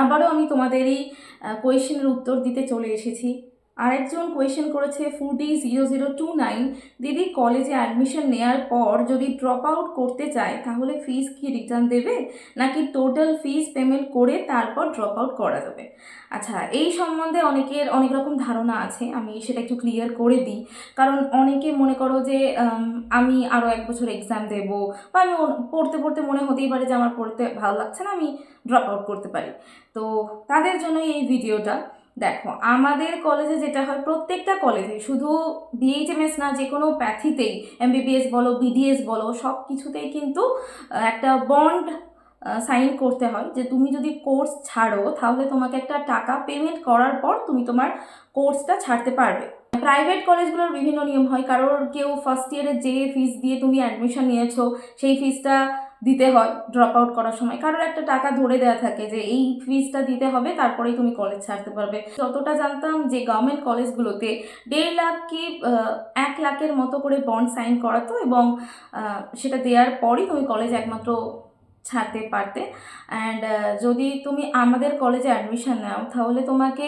আবারও আমি তোমাদেরই কোয়েশ্চেনের উত্তর দিতে চলে এসেছি। আরেকজন কোয়েশ্চেন করেছে ফুডি0029, দিদি কলেজে অ্যাডমিশন নেওয়ার পর যদি ড্রপ আউট করতে চায় তাহলে ফিস কি রিটার্ন দেবে, নাকি টোটাল ফিস পেমেন্ট করে তারপর ড্রপ আউট করা যাবে? আচ্ছা, এই সম্বন্ধে অনেকের অনেক রকম ধারণা আছে, আমি সেটা একটু ক্লিয়ার করে দিই। কারণ অনেকে মনে করো যে আমি আরও 1 বছর এক্সাম দেবো, বা আমি পড়তে পড়তে মনে হতেই পারে যে আমার পড়তে ভালো লাগছে না, আমি ড্রপ আউট করতে পারি। তো তাদের জন্যই এই ভিডিওটা। দেখো, আমাদের কলেজে যেটা হয়, প্রত্যেকটা কলেজে, শুধু বিএইচএমএস না, যে কোনো প্যাথিতেই, এমবিবিএস বলো, বিডিএস বলো, সব কিছুতেই কিন্তু একটা বন্ড সাইন করতে হয় যে তুমি যদি কোর্স ছাড়ো তাহলে তোমাকে একটা টাকা পেমেন্ট করার পর তুমি তোমার কোর্সটা ছাড়তে পারবে। প্রাইভেট কলেজগুলোর বিভিন্ন নিয়ম হয়, কারোর কেউ ফার্স্ট ইয়ারে যে ফিস দিয়ে তুমি অ্যাডমিশন নিয়েছো সেই ফিসটা দিতে হয় ড্রপ আউট করার সময়, কারোর একটা টাকা ধরে দেওয়া থাকে যে এই ফিসটা দিতে হবে তারপরেই তুমি কলেজ ছাড়তে পারবে। যতটা জানতাম যে গভর্নমেন্ট কলেজগুলোতে 1.5 লাখ কি 1 লাখের মতো করে বন্ড সাইন করাতো, এবং সেটা দেওয়ার পরই তুমি কলেজ একমাত্র ছাড়তে পারতে। অ্যান্ড যদি তুমি আমাদের কলেজে অ্যাডমিশন নাও তাহলে তোমাকে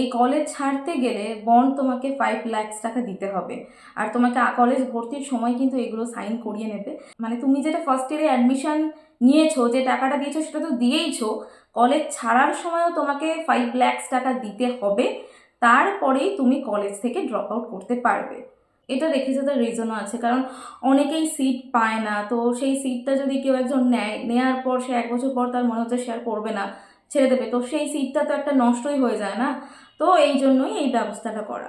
এই কলেজ ছাড়তে গেলে বন্ড তোমাকে 5 লাখ টাকা দিতে হবে। আর তোমাকে কলেজ ভর্তির সময় কিন্তু এগুলো সাইন করিয়ে নেবে। মানে তুমি যেটা ফার্স্ট ইয়ারে অ্যাডমিশন নিয়েছো, যে টাকাটা দিয়েছো সেটা তো দিয়েইছো, কলেজ ছাড়ার সময়ও তোমাকে 5 লাখ টাকা দিতে হবে, তারপরেই তুমি কলেজ থেকে ড্রপ আউট করতে পারবে। এটা রেখে যেতে রিজনও আছে, কারণ অনেকেই সিট পায় না, তো সেই সিটটা যদি কেউ একজন নেয়, নেওয়ার পর সে 1 বছর পর তার মনে হচ্ছে সে আর করবে না, ছেড়ে দেবে, তো সেই সিটটা তো একটা নষ্টই হয়ে যায় না। তো এই জন্যই এই ব্যবস্থাটা করা।